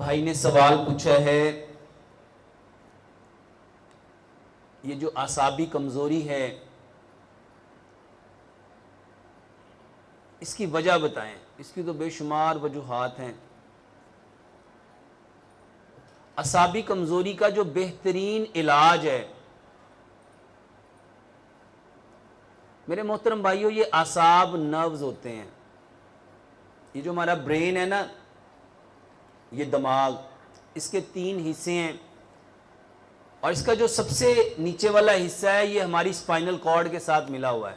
भाई ने सवाल पूछा है, ये जो आसाबी कमज़ोरी है इसकी वजह बताएं। इसकी तो बेशुमार वजूहात हैं। आसाबी कमज़ोरी का जो बेहतरीन इलाज है, मेरे मोहतरम भाइयों, ये आसाब नर्व्स होते हैं। ये जो हमारा ब्रेन है ना, ये दिमाग, इसके 3 हिस्से हैं और इसका जो सबसे नीचे वाला हिस्सा है ये हमारी स्पाइनल कॉर्ड के साथ मिला हुआ है।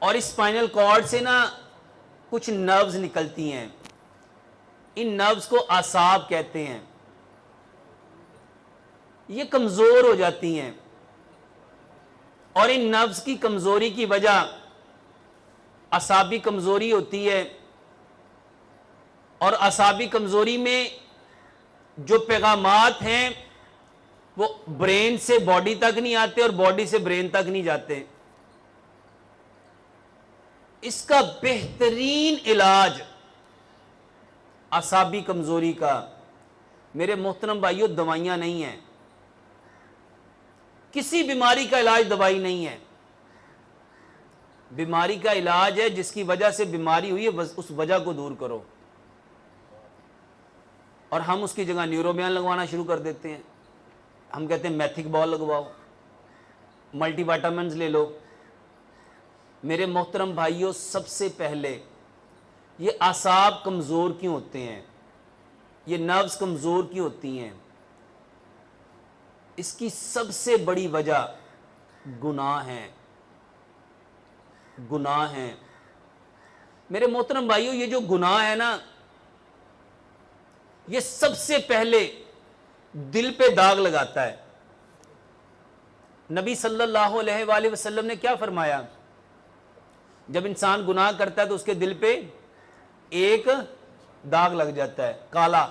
और इस स्पाइनल कॉर्ड से ना कुछ नर्व्स निकलती हैं। इन नर्व्स को आसाब कहते हैं। ये कमज़ोर हो जाती हैं और इन नर्व्स की कमज़ोरी की वजह आसाबी कमज़ोरी होती है। और आसाबी कमज़ोरी में जो पैगामात हैं वो ब्रेन से बॉडी तक नहीं आते और बॉडी से ब्रेन तक नहीं जाते। इसका बेहतरीन इलाज आसाबी कमज़ोरी का, मेरे मोहतरम भाइयों, दवाइयां नहीं है। किसी बीमारी का इलाज दवाई नहीं है। बीमारी का इलाज है जिसकी वजह से बीमारी हुई है, उस वजह को दूर करो। और हम उसकी जगह न्यूरोबियान लगवाना शुरू कर देते हैं। हम कहते हैं मैथिक बॉल लगवाओ, मल्टीविटामिन्स ले लो। मेरे मोहतरम भाइयों, सबसे पहले ये आसाब कमज़ोर क्यों होते हैं, ये नर्व्स कमज़ोर क्यों होती हैं? इसकी सबसे बड़ी वजह गुनाह है। गुनाह है मेरे मोहतरम भाइयों। ये जो गुनाह है ना, ये सबसे पहले दिल पे दाग लगाता है। नबी सल्लल्लाहु अलैहि वसल्लम ने क्या फरमाया? जब इंसान गुनाह करता है तो उसके दिल पे एक दाग लग जाता है, काला।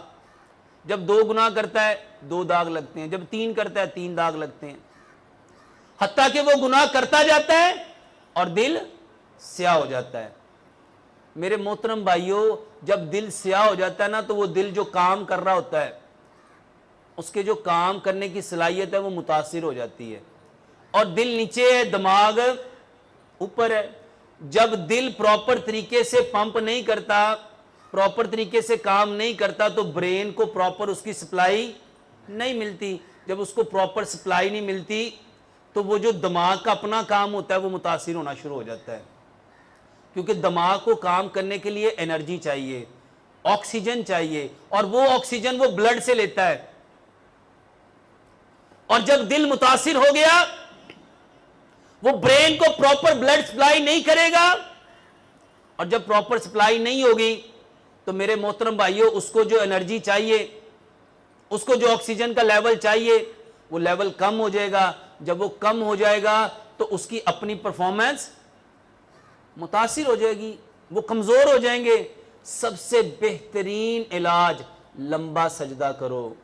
जब 2 गुनाह करता है 2 दाग लगते हैं, जब 3 करता है 3 दाग लगते हैं। हत्ता कि वो गुनाह करता जाता है और दिल स्याह हो जाता है। मेरे मोहतरम भाइयों, जब दिल स्याह हो जाता है ना, तो वो दिल जो काम कर रहा होता है, उसके जो काम करने की सलाहियत है वो मुतासिर हो जाती है। और दिल नीचे है, दिमाग ऊपर है। जब दिल प्रॉपर तरीके से पंप नहीं करता, प्रॉपर तरीके से काम नहीं करता, तो ब्रेन को प्रॉपर उसकी सप्लाई नहीं मिलती। जब उसको प्रॉपर सप्लाई नहीं मिलती तो वो जो दिमाग का अपना काम होता है वो मुतासिर होना शुरू हो जाता है। क्योंकि दिमाग को काम करने के लिए एनर्जी चाहिए, ऑक्सीजन चाहिए, और वो ऑक्सीजन वो ब्लड से लेता है। और जब दिल मुतासिर हो गया, वो ब्रेन को प्रॉपर ब्लड सप्लाई नहीं करेगा। और जब प्रॉपर सप्लाई नहीं होगी तो मेरे मोहतरम भाइयों, उसको जो एनर्जी चाहिए, उसको जो ऑक्सीजन का लेवल चाहिए, वो लेवल कम हो जाएगा। जब वो कम हो जाएगा तो उसकी अपनी परफॉर्मेंस मुतासिर हो जाएगी, वो कमजोर हो जाएंगे। सबसे बेहतरीन इलाज, लंबा सजदा करो,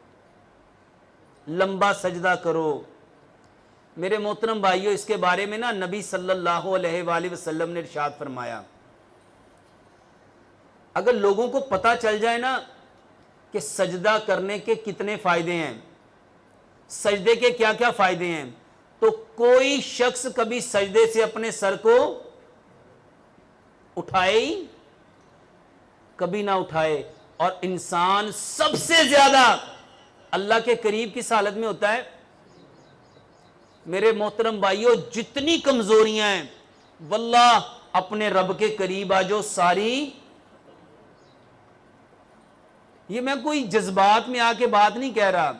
लंबा सजदा करो। मेरे मोहतरम भाइयों, इसके बारे में ना नबी सल्लल्लाहु अलैहि वसल्लम ने इरशाद फरमाया, अगर लोगों को पता चल जाए ना कि सजदा करने के कितने फायदे हैं, सजदे के क्या क्या फायदे हैं, तो कोई शख्स कभी सजदे से अपने सर को उठाए ही कभी ना उठाए। और इंसान सबसे ज्यादा अल्लाह के करीब किस हालत में होता है? मेरे मोहतरम भाइयों, जितनी कमजोरियां हैं, वल्लाह अपने रब के करीब आ जाओ सारी। ये मैं कोई जज्बात में आके बात नहीं कह रहा,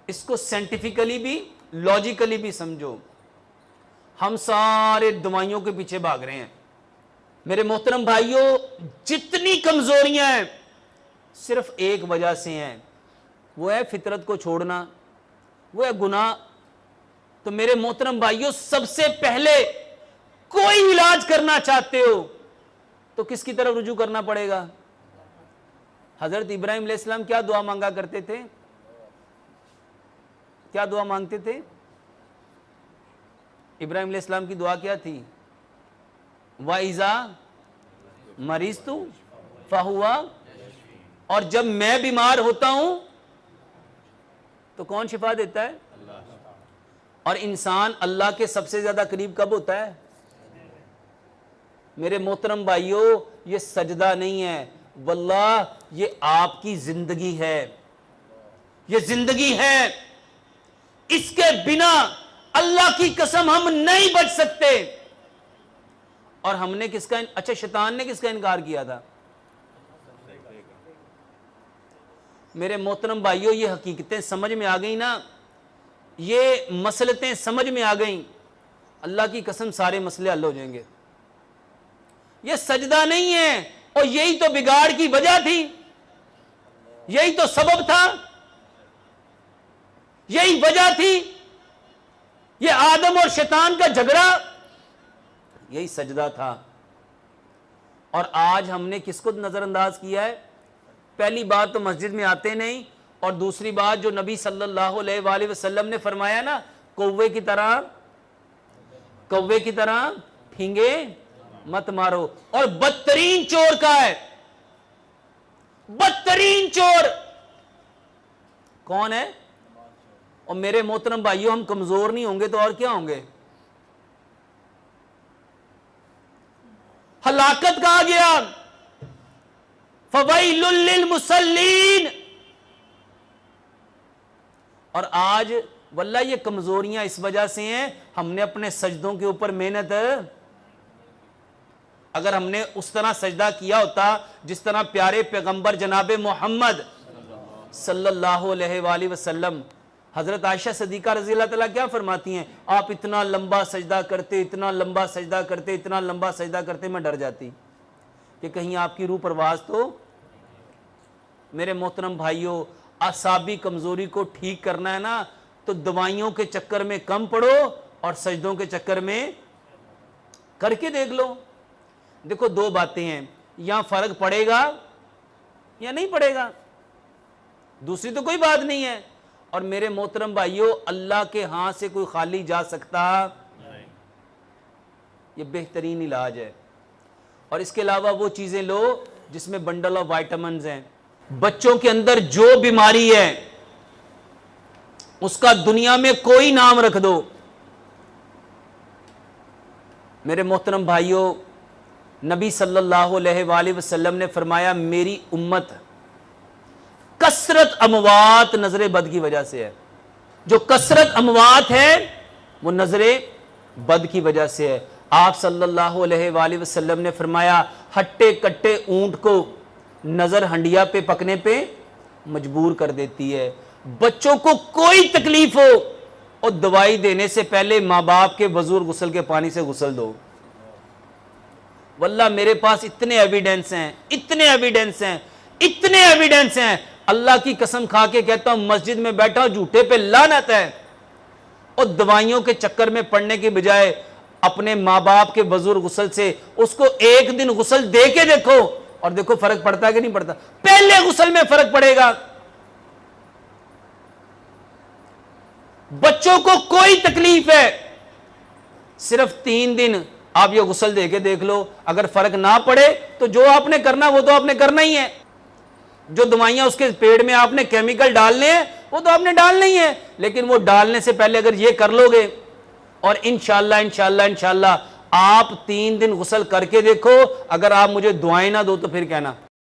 इसको साइंटिफिकली भी लॉजिकली भी समझो। हम सारे दवाइयों के पीछे भाग रहे हैं। मेरे मोहतरम भाइयों, जितनी कमजोरियां हैं सिर्फ एक वजह से हैं, वो है फितरत को छोड़ना, वो है गुनाह। तो मेरे मोहतरम भाइयों, सबसे पहले कोई इलाज करना चाहते हो तो किसकी तरफ रुजू करना पड़ेगा? हजरत इब्राहिम अलैहिस्सलाम क्या दुआ मांगा करते थे? क्या दुआ मांगते थे? इब्राहिम अलैहिस्सलाम की दुआ क्या थी? वाइजा मरीज़तु फहुआ और जब मैं बीमार होता हूं तो कौन शिफा देता है? और इंसान अल्लाह के सबसे ज्यादा करीब कब होता है? मेरे मोहतरम भाइयों, ये सजदा नहीं है, वल्लाह ये आपकी जिंदगी है, ये जिंदगी है। इसके बिना अल्लाह की कसम हम नहीं बच सकते। और हमने किसका, अच्छा शैतान ने किसका इनकार किया था? मेरे मोहतरम भाइयों, ये हकीकतें समझ में आ गई ना, ये मसलतें समझ में आ गई, अल्लाह की कसम सारे मसले हल हो जाएंगे। ये सजदा नहीं है, और यही तो बिगाड़ की वजह थी, यही तो सबब था, यही वजह थी। ये आदम और शैतान का झगड़ा यही सजदा था। और आज हमने किसको नजरअंदाज किया है? पहली बात तो मस्जिद में आते नहीं, और दूसरी बात जो नबी सल्लल्लाहु अलैहि वसल्लम ने फरमाया ना, कौवे की तरह फींगे मत मारो। और बदतरीन चोर का है, बदतरीन चोर कौन है? और मेरे मोहतरम भाइयों, हम कमजोर नहीं होंगे तो और क्या होंगे? हलाकत कहा गया, फवैलुल लिल मुसल्लीन। और आज वल्लाह ये कमजोरियां इस वजह से हैं, हमने अपने सजदों के ऊपर मेहनत, अगर हमने उस तरह सजदा किया होता जिस तरह प्यारे पैगंबर जनाबे मोहम्मद सल्लल्लाहु अलैहि वसल्लम, हजरत आयशा सदीका रजी अल्लाह तआला क्या फरमाती हैं, आप इतना लंबा सजदा करते, इतना लंबा सजदा करते, इतना लंबा सजदा करते, मैं डर जाती कि कहीं आपकी रूह परवाज तो। मेरे मोहतरम भाइयों, आसाबी कमजोरी को ठीक करना है ना, तो दवाइयों के चक्कर में कम पड़ो और सजदों के चक्कर में करके देख लो। देखो दो बातें हैं, यहां फर्क पड़ेगा या नहीं पड़ेगा, दूसरी तो कोई बात नहीं है। और मेरे मोहतरम भाइयों, अल्लाह के हाथ से कोई खाली जा सकता, ये बेहतरीन इलाज है। और इसके अलावा वो चीजें लो जिसमें बंडल ऑफ विटामिन्स हैं। बच्चों के अंदर जो बीमारी है उसका दुनिया में कोई नाम रख दो, मेरे मोहतरम भाइयों, नबी सल्लल्लाहु अलैहि वसल्लम ने फरमाया, मेरी उम्मत कसरत अमवात नजरे बद की वजह से है। जो कसरत अमवात है वो नजरे बद की वजह से है। आप सल्लल्लाहु अलैहि वसल्लम ने फरमाया, हट्टे कट्टे ऊंट को नजर हंडिया पे पकने पे मजबूर कर देती है। बच्चों को कोई तकलीफ हो और दवाई देने से पहले माँ बाप के वजूर गुस्ल के पानी से गुस्ल दो। वल्लाह मेरे पास इतने एविडेंस हैं, इतने एविडेंस हैं, इतने एविडेंस हैं, अल्लाह की कसम खा के कहता हूं, मस्जिद में बैठा झूठे पे लानत है। और दवाइयों के चक्कर में पड़ने के बजाय अपने माँ बाप के वजूर गुस्ल से उसको एक दिन गुस्ल दे के देखो, और देखो फर्क पड़ता है कि नहीं पड़ता। पहले गुस्ल में फर्क पड़ेगा। बच्चों को कोई तकलीफ है, सिर्फ 3 दिन आप ये गुस्ल दे के देख लो, अगर फर्क ना पड़े तो जो आपने करना वो तो आपने करना ही है। जो दवाइयां उसके पेट में आपने केमिकल डालने हैं वो तो आपने डालना ही है, लेकिन वो डालने से पहले अगर ये कर लोगे, और इंशाल्लाह इंशाल्लाह इंशाल्लाह आप 3 दिन गुस्ल करके देखो, अगर आप मुझे दुआएं ना दो तो फिर कहना।